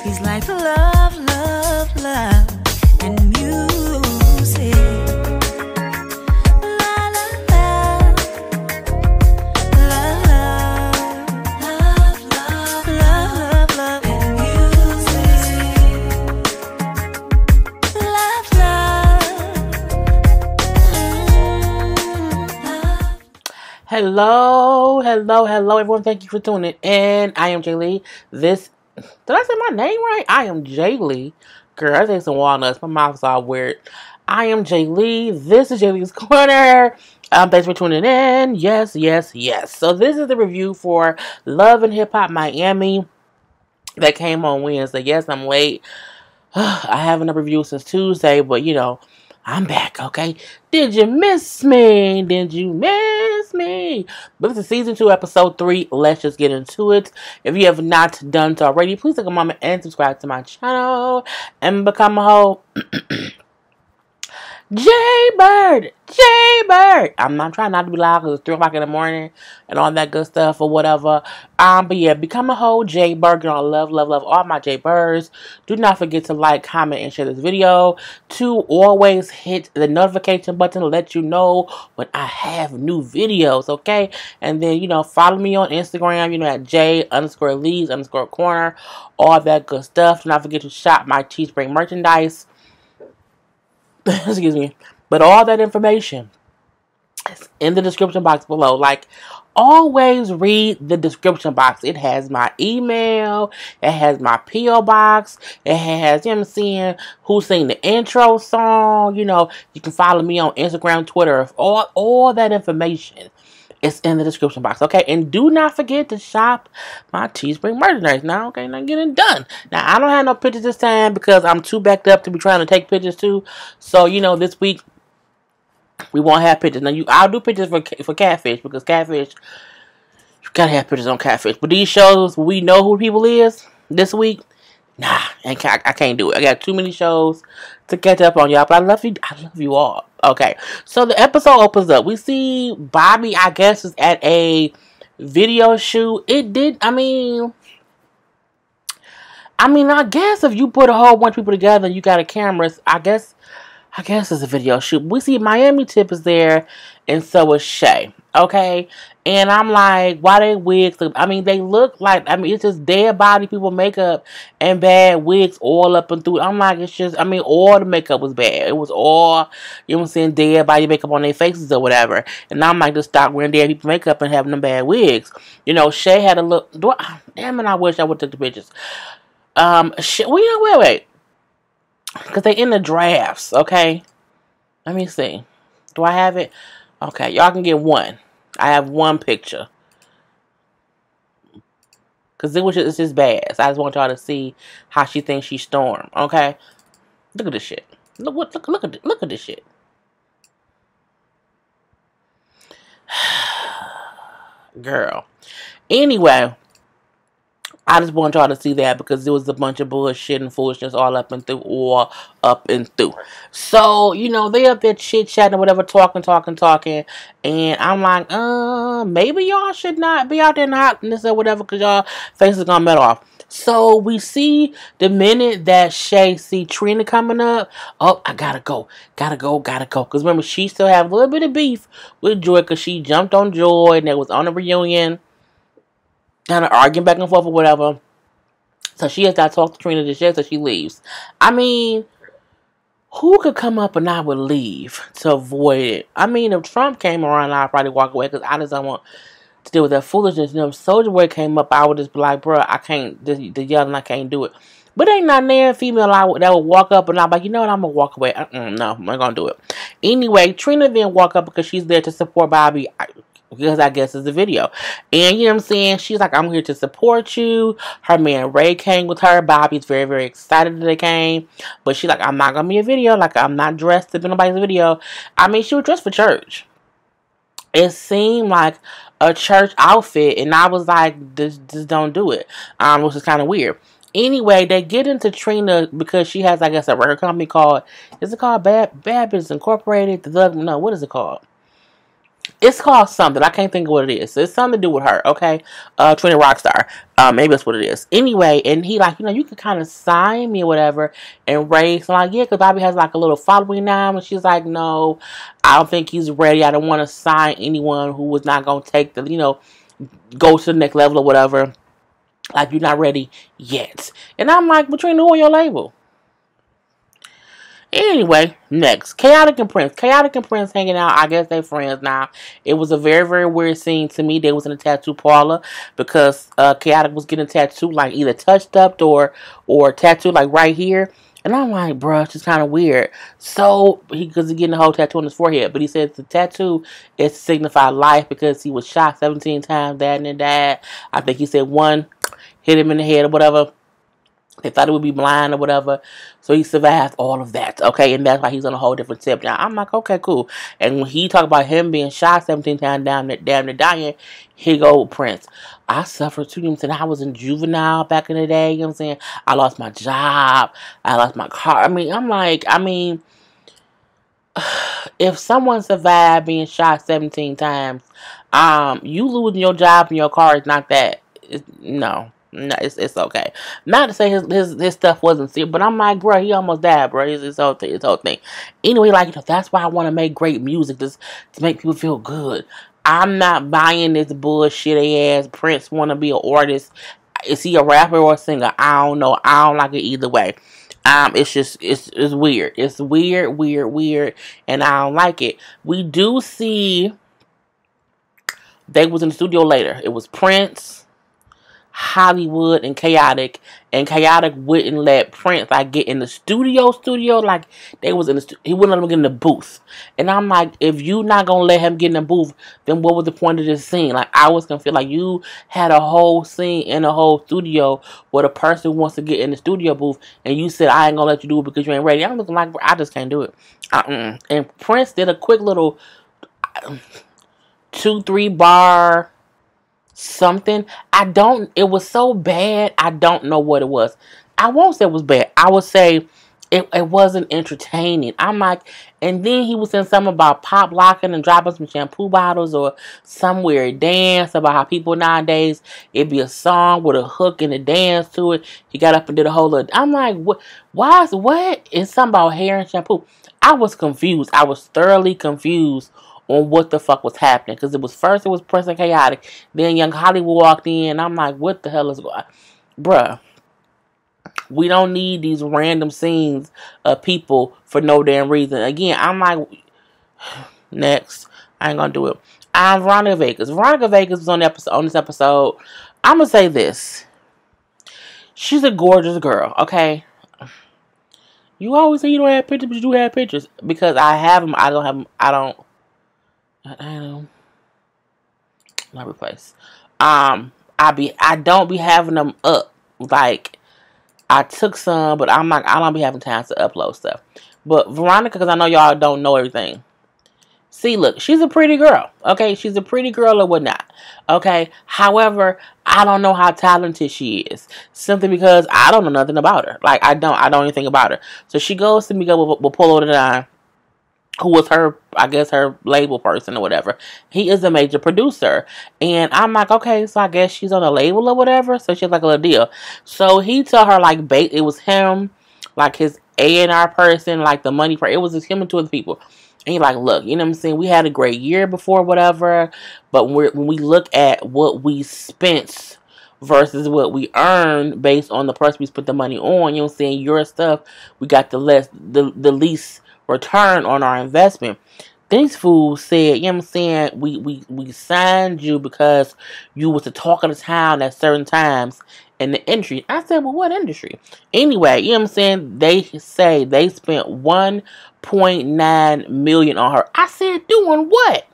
These life, love, love, love, and music. La la la, love, love, love, love, love, and music. Love, love. Hello, everyone. Thank you for tuning in. I am Jay Lee. Did I say my name right? I am Jay Lee. Girl, I take some walnuts. My mouth's all weird. I am Jay Lee. This is Jay Lee's Corner. Thanks for tuning in. Yes. So this is the review for Love and Hip Hop Miami that came on Wednesday. Yes, I'm late. I haven't reviewed since Tuesday, but I'm back, okay? Did you miss me? But this is season 2, episode 3. Let's just get into it. If you have not done so already, please take a moment and subscribe to my channel and become a whole Jaybird. I'm not trying not to be loud because it's 3 o'clock in the morning and all that good stuff or whatever. But yeah, become a whole Jaybird. I love all my Jaybirds. Do not forget to like, comment, and share this video. To always hit the notification button to let you know when I have new videos, okay? And then, follow me on Instagram, at J_Lees_corner. All that good stuff. Do not forget to shop my Teespring merchandise. Excuse me. But all that information is in the description box below. Like, always read the description box. It has my email. It has my P.O. box. It has, who sang the intro song. You can follow me on Instagram, Twitter. All that information is in the description box, okay? And do not forget to shop my Teespring merchandise. Now, okay, now getting done. Now, I don't have no pictures this time because I'm too backed up to be trying to take pictures too. So, this week, we won't have pictures. Now, I'll do pictures for Catfish because Catfish, you gotta have pictures on Catfish. But these shows, we know who people is this week. Nah, I can't do it. I got too many shows to catch up on, y'all. But I love you all. Okay, so the episode opens up. We see Bobby, I guess, is at a video shoot. I guess if you put a whole bunch of people together and you got a camera, I guess it's a video shoot. We see Miami Tip is there, and so is Shay. Okay, and I'm like, why they wigs? They look like, it's just dead body people makeup and bad wigs all up and through. I'm like, it's just, all the makeup was bad. It was all, dead body makeup on their faces or whatever. And I'm like, just stop wearing dead people makeup and having them bad wigs. Shay had a look. Damn it, I wish I would have took the pictures. Wait. Because they in the drafts, okay? Let me see. Do I have it? Okay, y'all can get one. I have one picture. Because it's just bad. So I just want y'all to see how she thinks she's Storm, okay? Look at this shit. Look at this shit. Girl. Anyway, I just want y'all to see that because there was a bunch of bullshit and foolishness all up and through. So, they up there chit-chatting or whatever, talking. And I'm like, maybe y'all should not be out there in the hotness or whatever because y'all faces gonna melt off. So, we see the minute that Shay see Trina coming up, oh, I gotta go. Because remember, she still have a little bit of beef with Joy because she jumped on Joy and they was on a reunion. Kind of arguing back and forth or whatever. So she has not talked to Trina just yet, so she leaves. Who could come up and I would leave to avoid it? If Trump came around, I'd probably walk away because I just don't want to deal with that foolishness. If Soulja Boy came up, I would just be like, bro, I can't, the yelling, I can't do it. But ain't not there a female that would walk up and I'm like, you know what, I'm going to walk away. No, I'm not going to do it. Anyway, Trina then walk up because she's there to support Bobby. Because I guess it's a video. And she's like, I'm here to support you. Her man Ray came with her. Bobby's very, very excited that they came. But she's like, I'm not going to be a video. Like, I'm not dressed to be nobody's video. She was dressed for church. It seemed like a church outfit. And I was like, just don't do it. Which is kind of weird. Anyway, they get into Trina because she has, I guess, a record company called, is it called Bad Business Incorporated? No, what is it called? It's called something. I can't think of what it is. It's something to do with her, okay? Twenty Rockstar. Maybe that's what it is. Anyway, and he like, you can kind of sign me or whatever. And Ray's like, yeah, because Bobby has like a little following now. And she's like, no, I don't think he's ready. I don't want to sign anyone who was not going to take the, go to the next level or whatever. Like, you're not ready yet. And I'm like, between who and your label? Anyway, next. Chaotic and Prince. Chaotic and Prince hanging out. I guess they're friends now. It was a very, very weird scene to me. They was in a tattoo parlor because Chaotic was getting tattooed, like either touched up or tattooed like right here. And I'm like, bruh, it's just kind of weird. So, because he's getting a whole tattoo on his forehead. But he says the tattoo is to signify life because he was shot 17 times, dad and then dad. I think he said one hit him in the head or whatever. They thought he would be blind or whatever. So he survived all of that. Okay. And that's why he's on a whole different tip now. I'm like, okay, cool. And when he talked about him being shot 17 times damn near dying, here go Prince. I suffered too. You know what I'm saying? I was in juvenile back in the day. You know what I'm saying? I lost my job. I lost my car. If someone survived being shot 17 times, you losing your job and your car is not that. No, it's okay. Not to say his stuff wasn't serious, but I'm like, bro, he almost died, bro. His whole thing. Anyway, like, that's why I want to make great music, just to make people feel good. I'm not buying this bullshit ass Prince want to be an artist. Is he a rapper or a singer? I don't know. I don't like it either way. It's just, it's weird. It's weird, and I don't like it. We do see they was in the studio later. It was Prince, Hollywood, and Chaotic wouldn't let Prince like get in the studio like they was in the he wouldn't let him get in the booth. And I'm like, if you not gonna let him get in the booth, then what was the point of this scene? Like, I was gonna feel like you had a whole scene in a whole studio where the person wants to get in the studio booth and you said, I ain't gonna let you do it because you ain't ready. I'm looking like, I just can't do it. And Prince did a quick little 2-3 bar something. It was so bad, I don't know what it was. I won't say it was bad. I would say it wasn't entertaining. I'm like, and then he was saying something about pop locking and dropping some shampoo bottles or some weird dance about how people nowadays, it'd be a song with a hook and a dance to it. He got up and did a whole lot. I'm like, what? It's something about hair and shampoo. I was confused. I was thoroughly confused on what the fuck was happening. Because it was Prince and Chaotic. Then Young Hollywood walked in. And I'm like, what the hell is going on? Bruh. We don't need these random scenes of people for no damn reason. Again, I'm like, next. I ain't gonna do it. I'm Veronica Vegas. Veronica Vegas was on this episode. I'm gonna say this. She's a gorgeous girl, okay? You always say you don't have pictures, but you do have pictures. Because I have them. I don't have them. I don't not replace. I don't be having them up. Like, I took some, but I'm like, I don't be having time to upload stuff. But Veronica, because I know y'all don't know everything. See, look, she's a pretty girl. Okay, she's a pretty girl or whatnot. Okay, however, I don't know how talented she is. Simply because I don't know nothing about her. Like, I don't know anything about her. So she goes to Miguel with Polo the Nine, who was her, I guess, her label person or whatever. He is a major producer. And I'm like, okay, so I guess she's on a label or whatever. So she's like a little deal. So he told her, like, it was him, like his A&R person, like the money person. It was just him and two other people. And he's like, look, you know what I'm saying? We had a great year before, whatever. But when we look at what we spent versus what we earned based on the person we spent the money on, you know what I'm saying? Your stuff, we got the least return on our investment. These fools said, you know what I'm saying, we signed you because you was the talk of the town at certain times in the industry. I said, well, what industry? Anyway, you know what I'm saying, they say they spent $1.9 million on her. I said, doing what?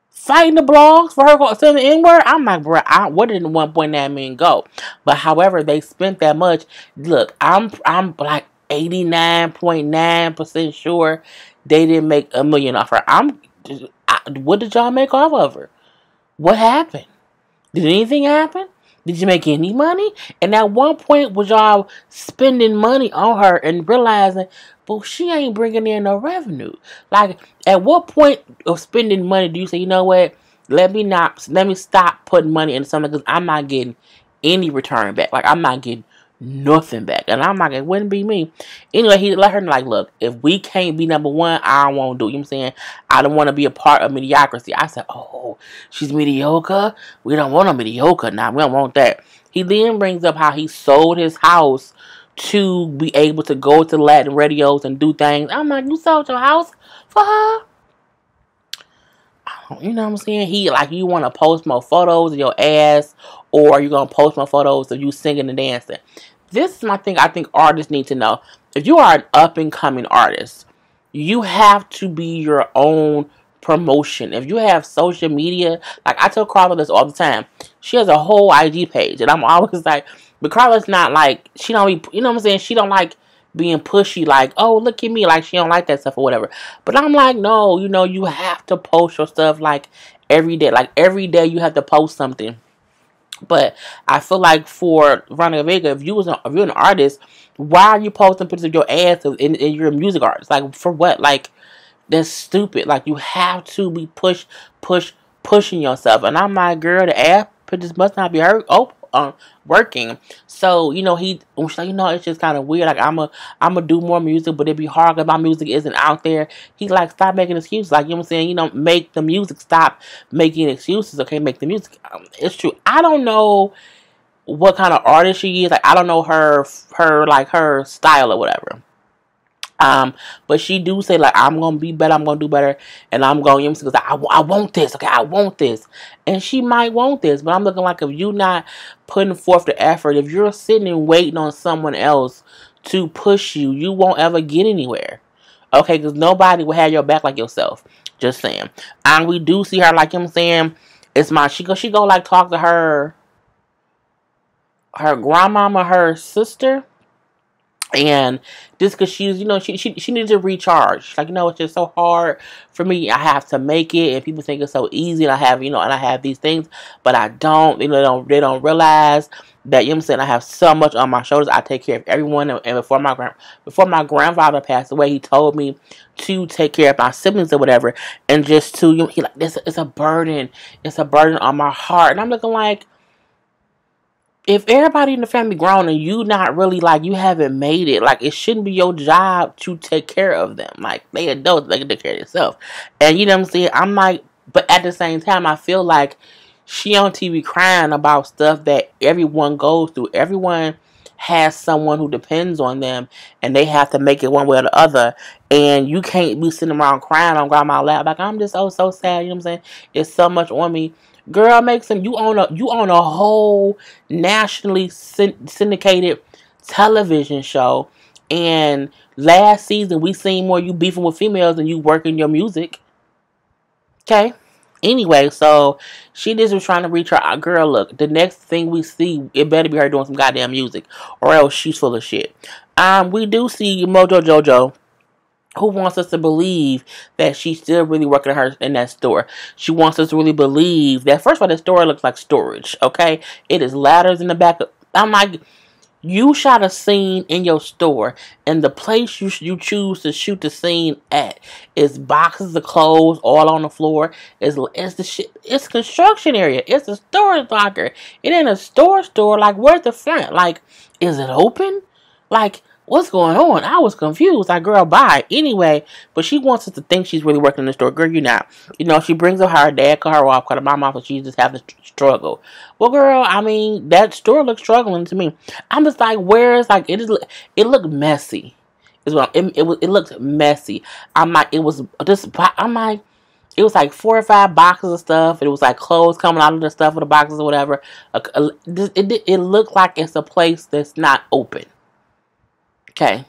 Fighting the blogs for her saying the N-word? I'm like, bro, where did the $1.9 million go? But however, they spent that much. Look, I'm like 89.9% sure they didn't make $1 million off her. What did y'all make off of her? What happened? Did anything happen? Did you make any money? And at one point, was y'all spending money on her and realizing, well, she ain't bringing in no revenue? Like, at what point of spending money do you say, you know what? Let me stop putting money into something because I'm not getting any return back. Like, I'm not getting nothing back. And I'm like, it wouldn't be me. Anyway, he let her know, like, look, if we can't be number one, I don't want to do it. You know what I'm saying? I don't want to be a part of mediocrity. I said, oh, she's mediocre? We don't want a mediocre now. We don't want that. He then brings up how he sold his house to be able to go to Latin radios and do things. I'm like, you sold your house for her? You know what I'm saying? He like, you want to post more photos of your ass, or are you gonna post more photos of you singing and dancing? This is my thing. I think artists need to know. If you are an up and coming artist, you have to be your own promotion. If you have social media, like I tell Karla this all the time, she has a whole IG page, and I'm always like, but Karla's not like, she don't be, you know what I'm saying? She don't like being pushy, like, oh, look at me, like she don't like that stuff or whatever. But I'm like, no, you know, you have to post your stuff like every day. Like every day you have to post something. But I feel like for Veronica Vega, if you're an artist, why are you posting pictures of your ass and you're a music artist? Like for what? Like that's stupid. Like you have to be pushing yourself. And I'm like, girl, the app pictures must not be working. So you know she's like, you know, it's just kind of weird. Like I'ma do more music, but it'd be hard because my music isn't out there. He's like, stop making excuses. Like, you know what I'm saying? You know, make the music. Stop making excuses. Okay, make the music. It's true. I don't know what kind of artist she is. Like I don't know her style or whatever. But she do say like, I'm gonna be better, I'm gonna do better, and I'm going, you know, because I want this, okay, I want this, and she might want this, but I'm looking like, if you not putting forth the effort, if you're sitting and waiting on someone else to push you, you won't ever get anywhere, okay, because nobody will have your back like yourself. Just saying. And we do see her, like, you know what I'm saying, she go like talk to her grandmama, her sister. And just because she's, you know, she needs to recharge. Like, you know, it's just so hard for me. I have to make it, and people think it's so easy. And I have, you know, and I have these things, but I don't. You know, they don't realize that, you know what I'm saying, I have so much on my shoulders. I take care of everyone. And before my grandfather passed away, he told me to take care of my siblings or whatever, and just to, you know, he like, this, it's a burden. It's a burden on my heart. And I'm looking like, if everybody in the family grown and you not really, like, you haven't made it, like, it shouldn't be your job to take care of them. Like, they adults, they can take care of themselves. And you know what I'm saying? I'm like, but at the same time, I feel like she on TV crying about stuff that everyone goes through. Everyone has someone who depends on them, and they have to make it one way or the other. And you can't be sitting around crying on grandma's lap. Like, I'm just so sad. You know what I'm saying? It's so much on me. Girl, make some. You own a whole nationally syndicated television show, and last season we seen more you beefing with females than you working your music. Okay. Anyway, so she just was trying to reach her. Girl, look, the next thing we see, it better be her doing some goddamn music, or else she's full of shit. We do see Mojo Jojo, who wants us to believe that she's still really working in that store. She wants us to really believe that, first of all, the store looks like storage, okay? It is ladders in the back. I'm like, you shot a scene in your store, and the place you choose to shoot the scene at is boxes of clothes all on the floor. It's construction area. It's a storage locker. It ain't a store. Like, where's the front? Like, is it open? Like, what's going on? I was confused. Like, girl, bye. Anyway, but she wants us to think she's really working in the store. Girl, you're not. You know, she brings up her dad cut her off, cut her mom off, and she just having to struggle. Well, girl, I mean, that store looks struggling to me. I'm just like, where's, like, it looked messy. It looked messy. I'm like, it was like 4 or 5 boxes of stuff. It was like clothes coming out of the stuff with the boxes or whatever. It looked like it's a place that's not open. Okay,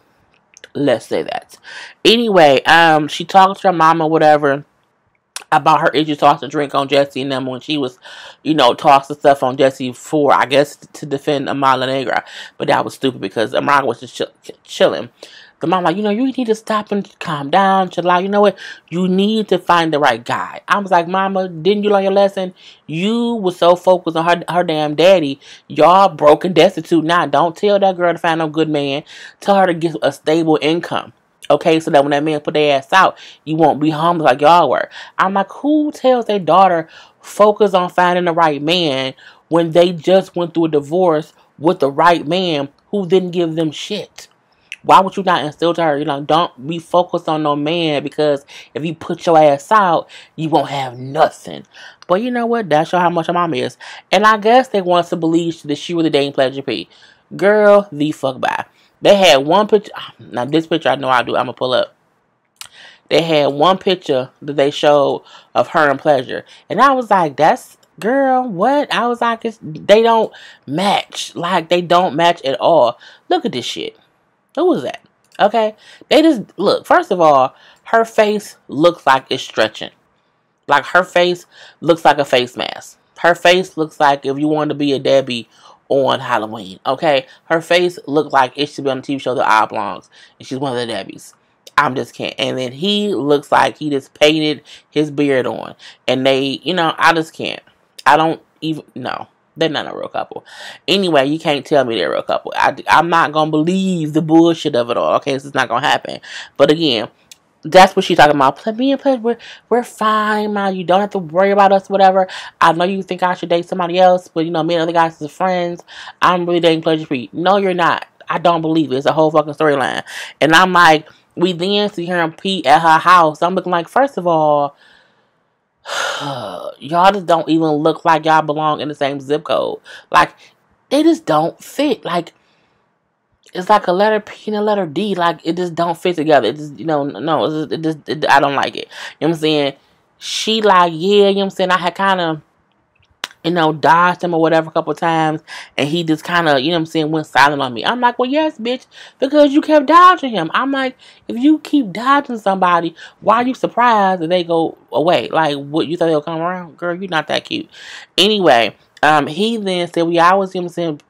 let's say that. Anyway, she talked to her mama, whatever, about her issues, tossed a drink on Jesse and them when she was, you know, tossing stuff on Jesse for, I guess, to defend Amala Negra. But that was stupid because Amara was just chilling. The mom like, you need to stop and calm down, chill out. You know what? You need to find the right guy. I was like, Mama, didn't you learn your lesson? You was so focused on her damn daddy. Y'all broke and destitute now. Don't tell that girl to find no good man. Tell her to get a stable income. Okay, so that when that man put their ass out, you won't be homeless like y'all were. I'm like, who tells their daughter focus on finding the right man when they just went through a divorce with the right man who didn't give them shit? Why would you not instill to her, don't be focused on no man, because if you put your ass out, you won't have nothing. But you know what? That's how much her mom is. And I guess they want us to believe that she was the dating Pleasure P. Girl, the fuck bye. They had one picture. Now, this picture I know I do. I'm going to pull up. They had one picture that they showed of her and Pleasure. And I was like, that's, girl, what? I was like, they don't match. Like, they don't match at all. Look at this shit. Who was that? Okay. They just, look, first of all, her face looks like it's stretching. Like, her face looks like a face mask. Her face looks like if you wanted to be a Debbie on Halloween, okay? Her face looked like it should be on the TV show The Oblongs, and she's one of the Debbies. I'm just can't. And then he looks like he just painted his beard on. And they, I just can't. I don't even, no. They're not a real couple. Anyway, you can't tell me they're a real couple. I'm not going to believe the bullshit of it all, okay? This is not going to happen. But again, that's what she's talking about. Me and Pleasure, we're fine, man. You don't have to worry about us, whatever. I know you think I should date somebody else, but, me and other guys are friends. I'm really dating Pleasure P. No, you're not. I don't believe it. It's a whole fucking storyline. And I'm like, we then see her and Pete at her house. I'm looking like, first of all, y'all just don't even look like y'all belong in the same zip code. Like, they just don't fit. Like, it's like a letter P and a letter D. Like, it just don't fit together. It just, no, I don't like it. You know what I'm saying? She like, yeah, you know what I'm saying? I had kind of, dodged him or whatever a couple times. And he just kind of, went silent on me. I'm like, well, yes, bitch, because you kept dodging him. I'm like, if you keep dodging somebody, why are you surprised that they go away? Like, what, you thought they'll come around? Girl, you're not that cute. Anyway, he then said, well, I was,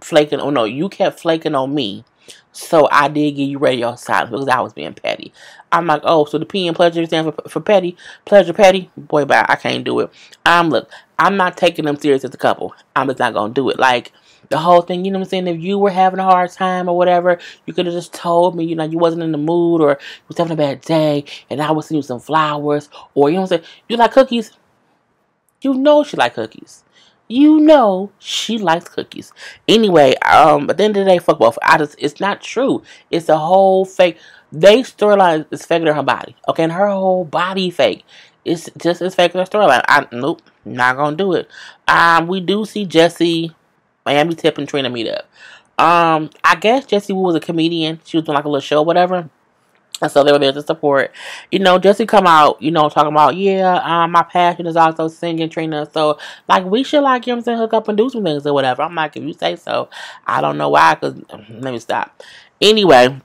flaking. Oh, no, you kept flaking on me. So I did give you radio silence because I was being petty. I'm like, oh, so the P and Pleasure stand for petty? Pleasure, petty? Boy, bye, I can't do it. Look, I'm not taking them serious as a couple. I'm just not going to do it. Like, the whole thing, you know what I'm saying? If you were having a hard time or whatever, you could have just told me, you wasn't in the mood or you was having a bad day and I would send you some flowers. Or, you know what I'm saying? You like cookies? You know she like cookies. You know she likes cookies. Anyway, at the end of the day, fuck both. It's not true. It's a whole fake. They storyline is fake to her body. Okay, and her whole body fake. It's just as fake as her storyline. Nope, not gonna do it. We do see Jesse, Miami Tip, and Trina meet up. I guess Jessie was a comedian. She was doing like a little show, or whatever. And so they were there to support. Jessie come out, talking about, yeah, my passion is also singing, Trina. So, like, we should, like, you know what I'm saying, hook up and do some things or whatever. I'm like, if you say so. I don't know why, because, let me stop. Anyway,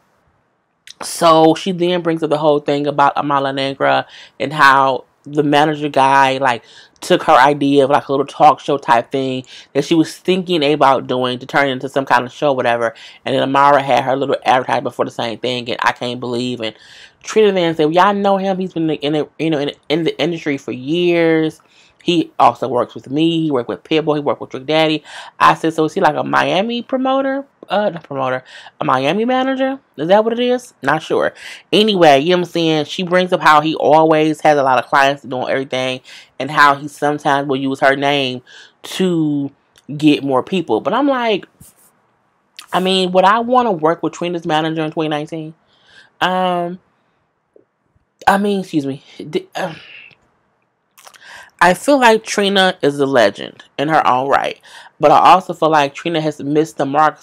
so she then brings up the whole thing about Amala Negra and how the manager guy, like, took her idea of, like, a little talk show type thing that she was thinking about doing to turn into some kind of show, whatever. And then Amara had her little advertisement for the same thing, and I can't believe. And Trina then said, well, y'all know him. He's been in the industry for years. He also works with me. He worked with Pitbull. He worked with Trick Daddy. I said, so is he like a Miami promoter? Not promoter. A Miami manager? Is that what it is? Not sure. Anyway, you know what I'm saying? She brings up how he always has a lot of clients doing everything and how he sometimes will use her name to get more people. But I'm like, would I want to work with Trina's manager in 2019? Excuse me. I feel like Trina is a legend in her own right. But I also feel like Trina has missed the mark.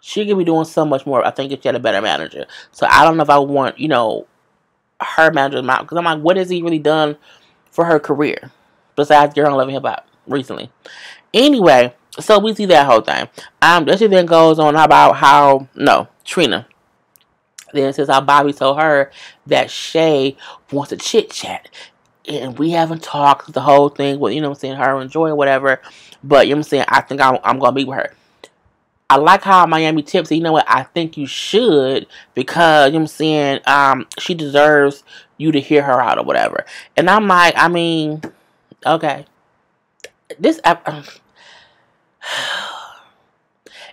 She could be doing so much more. I think if she had a better manager. So I don't know if I want, her manager. Because I'm like, what has he really done for her career? Besides Girl on Love and Hip Hop recently. Anyway, so we see that whole thing. She then goes on about how, Trina. Then says how Bobby told her that Shay wants to chit chat. And we haven't talked the whole thing with, her and Joy or whatever. But, I think I'm going to be with her. I like how Miami tips. You know what? I think you should because you know what I'm saying. She deserves you to hear her out or whatever. And I'm like, I mean, okay, this.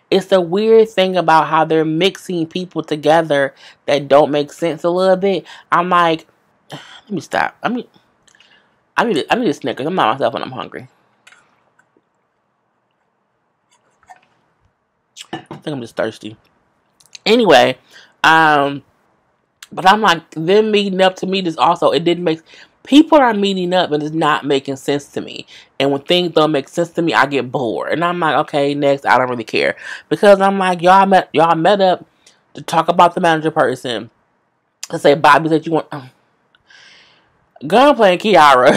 It's the weird thing about how they're mixing people together that don't make sense a little bit. I'm like, let me stop. I need a Snickers. I'm not myself when I'm hungry. I think I'm just thirsty. Anyway, but I'm like, them meeting up to me just also, it didn't make, people are meeting up and it's not making sense to me. And when things don't make sense to me, I get bored. And I'm like, okay, next, I don't really care. Because I'm like, y'all met up to talk about the manager person. To say, Bobby said you want, Gunplay and Kiara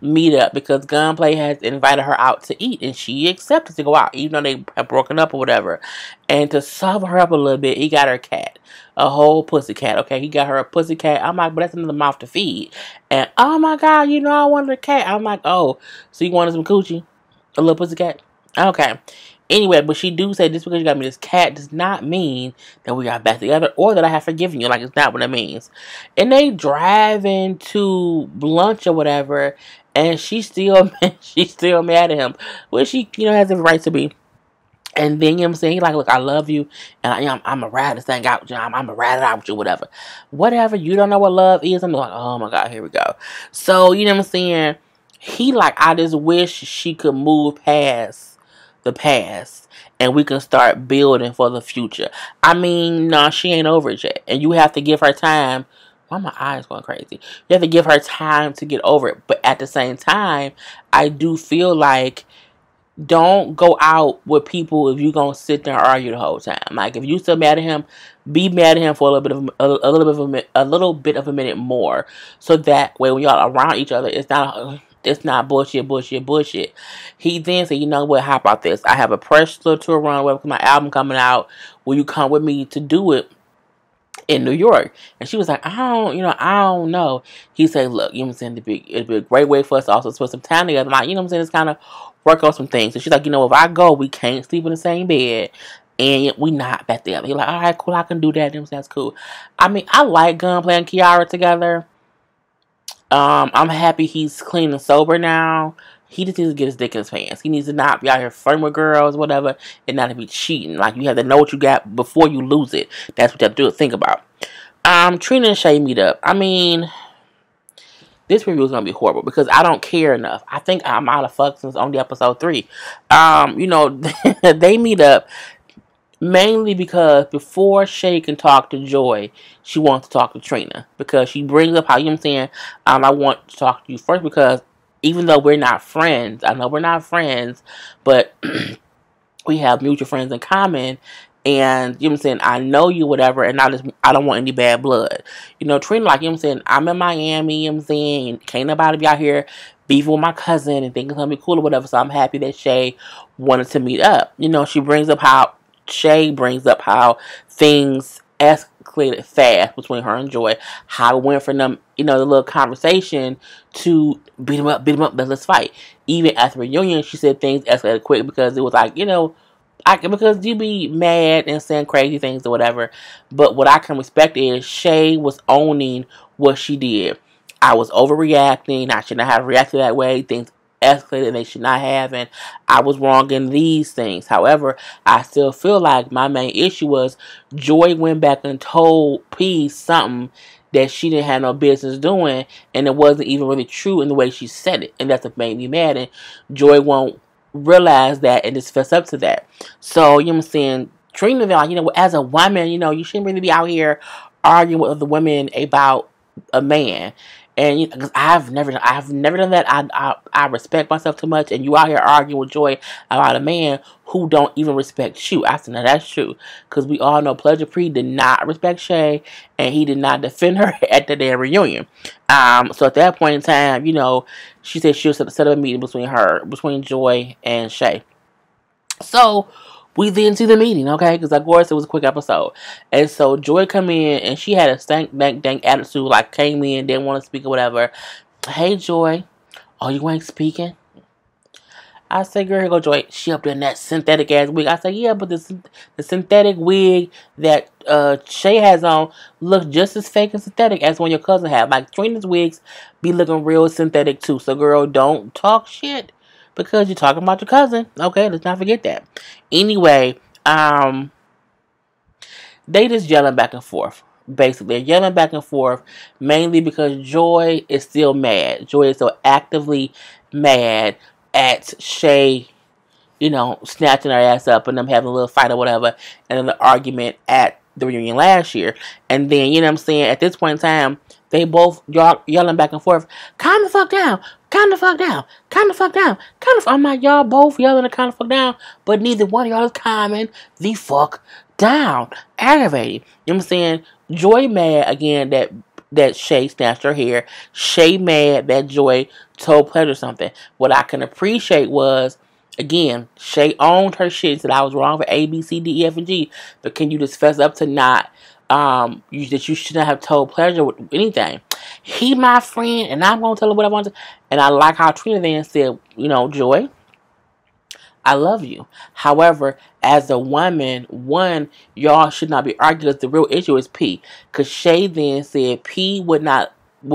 meet up because Gunplay has invited her out to eat and she accepted to go out even though they have broken up or whatever. And to soften her up a little bit, he got her a cat. A whole pussy cat. Okay, he got her a pussy cat. I'm like, but that's another mouth to feed. And oh my god, you know I wanted a cat. I'm like, oh, so you wanted some coochie? A little pussy cat? Okay. Anyway, but she do say just because you got me this cat does not mean that we got back together or that I have forgiven you. Like, it's not what it means. And they driving to lunch or whatever, and she's still mad at him, which she has every right to be. And then, you know what I'm saying? He's like, look, I love you, and I'm going to ride this thing out with you. I'm going to ride it out with you, whatever. Whatever, you don't know what love is. I'm like, oh my God, here we go. So, you know what I'm saying? He like, I just wish she could move past the past and we can start building for the future. I mean, no, she ain't over it yet. And you have to give her time. Why are my eyes going crazy? You have to give her time to get over it. But at the same time, I do feel like don't go out with people if you're gonna sit there and argue the whole time. Like if you still mad at him, be mad at him for a little bit of a minute more, so that way when y'all are around each other, it's not bullshit. He then said, you know what? How about this? I have a press little tour run with my album coming out. Will you come with me to do it in New York? And she was like, I don't know. He said, look, you know what I'm saying? It'd be a great way for us to also spend some time together. Like, you know what I'm saying? It's kind of work on some things. And she's like, if I go, we can't sleep in the same bed. And we not back together. He's like, all right, cool, I can do that. You know what I'm saying? That's cool. I mean, I like Gunplay and Kiara together. I'm happy he's clean and sober now. He just needs to get his dick in his pants. He needs to not be out here flirting with girls, whatever, and not to be cheating. Like, you have to know what you got before you lose it. That's what you have to do. Think about. Trina and Shay meet up. I mean, this review is gonna be horrible because I don't care enough. I think I'm out of fuck since only episode 3. They meet up. Mainly because before Shay can talk to Joy, she wants to talk to Trina. Because she brings up how, you know what I'm saying, I want to talk to you first because even though we're not friends, I know we're not friends, but we have mutual friends in common. And, you know what I'm saying, I know you, whatever, and I don't want any bad blood. Trina, like, you know what I'm saying, I'm in Miami, you know what I'm saying, can't nobody be out here beefing with my cousin and thinking it's going to be cool or whatever, so I'm happy that Shay wanted to meet up. Shay brings up how things escalated fast between her and Joy. How it went from them, the little conversation to beat him up, let's fight. Even at the reunion, she said things escalated quick because it was like, because you be mad and saying crazy things or whatever. But what I can respect is Shay was owning what she did. I was overreacting. I shouldn't have reacted that way. Things escalated and they should not have, and I was wrong in these things. However, I still feel like my main issue was Joy went back and told P something that she didn't have no business doing, and it wasn't even really true in the way she said it, and that's what made me mad. And Joy won't realize that and just fess up to that. So, you know what I'm saying, Trina, like, as a woman, you shouldn't really be out here arguing with other women about a man. And because I've never done that. I respect myself too much, and you out here arguing with Joy about a man who don't even respect you. I said, now that's true, because we all know Pleasure Pre did not respect Shay, and he did not defend her at the damn reunion. So at that point in time, she said she'll set up a meeting between Joy and Shay. So we then see the meeting, okay? Because of course it was a quick episode. And so Joy come in and she had a stank dank attitude, like came in, didn't want to speak or whatever. Hey Joy, oh, you ain't speaking? I said, girl, here go Joy. She up there in that synthetic ass wig. I said, yeah, but the synthetic wig that Shay has on looks just as fake and synthetic as one your cousin had. Like, Trina's wigs be looking real synthetic too. So, girl, don't talk shit because you're talking about your cousin. Okay, let's not forget that. Anyway, they just yelling back and forth. Basically, they're yelling back and forth mainly because Joy is still mad. Joy is still actively mad at Shay, snatching her ass up and them having a little fight or whatever, and then the argument at the reunion last year. And then, you know what I'm saying, at this point in time, they both yelling back and forth, calm the fuck down, calm the fuck down, calm the fuck down, I'm like, y'all both yelling to calm the fuck down, but neither one of y'all is calming the fuck down. Aggravating. You know what I'm saying? Joy mad again that Shay snatched her hair. Shay mad that Joy told Pleasure something. What I can appreciate was, again, Shay owned her shit and said I was wrong for A, B, C, D, E, F, and G. But can you just fess up to not, that you shouldn't have told Pleasure anything? He my friend, and I'm going to tell her what I want to. And I like how Trina then said, Joy, I love you. However, as a woman, one, y'all should not be arguing. The real issue is P. Because Shay then said P would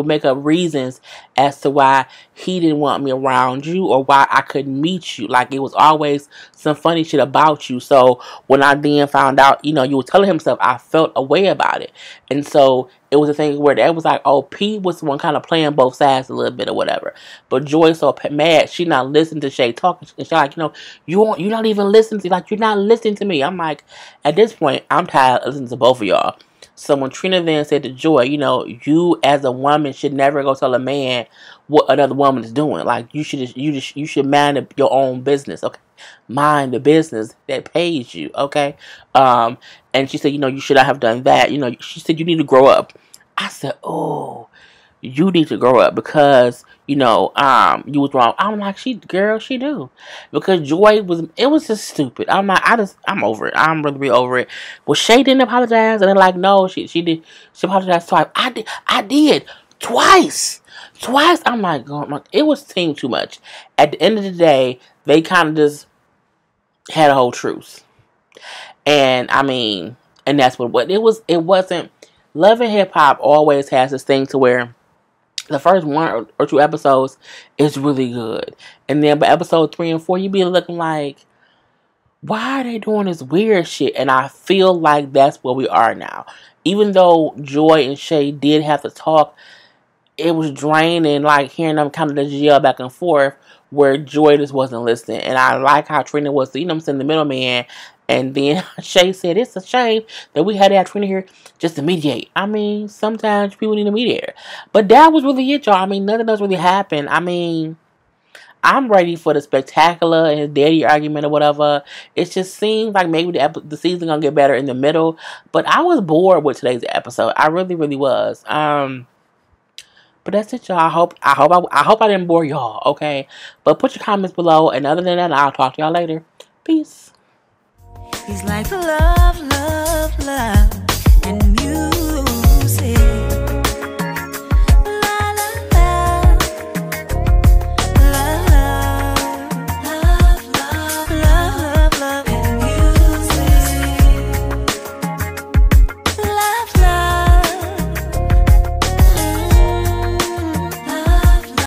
make up reasons as to why he didn't want me around you or why I couldn't meet you. Like, it was always some funny shit about you. So when I then found out, you were telling him stuff, I felt a way about it. And so it was a thing where it was like, oh, P was the one kind of playing both sides a little bit or whatever. But Joy's so mad, she not listening to Shay talking. And she's like, you're not even listening to, like, you're not listening to me. I'm like, at this point, I'm tired of listening to both of y'all. So when Trina then said to Joy, you as a woman should never go tell a man what another woman is doing. Like, you should mind your own business, okay? Mind the business that pays you, okay? And she said, you should not have done that. She said you need to grow up. I said, oh, you need to grow up because, you was wrong. I'm like, she do. Because Joy it was just stupid. I'm like, I'm over it. I'm really over it. Well, Shay didn't apologize. And then like, no, she did. She apologized twice. I did. Twice. I'm like, oh, it was team too much. At the end of the day, they kind of just had a whole truce. And I mean, and that's what it was. It wasn't. Love and Hip Hop always has this thing to where the first one or two episodes is really good. And then by episode 3 and 4, you be looking like, why are they doing this weird shit? And I feel like that's where we are now. Even though Joy and Shay did have to talk, it was draining, like hearing them kind of just yell back and forth where Joy just wasn't listening. And I like how Trina was, the middleman. And then Shay said, it's a shame that we had to have Trina here just to mediate. I mean, sometimes people need a mediator. But that was really it, y'all. I mean, nothing else really happened. I mean, I'm ready for the spectacular and his daddy argument or whatever. It just seems like maybe the season gonna get better in the middle. But I was bored with today's episode. I really, really was. But that's it, y'all. I hope I didn't bore y'all, okay? But put your comments below. And other than that, I'll talk to y'all later. Peace. He's like love, love, love.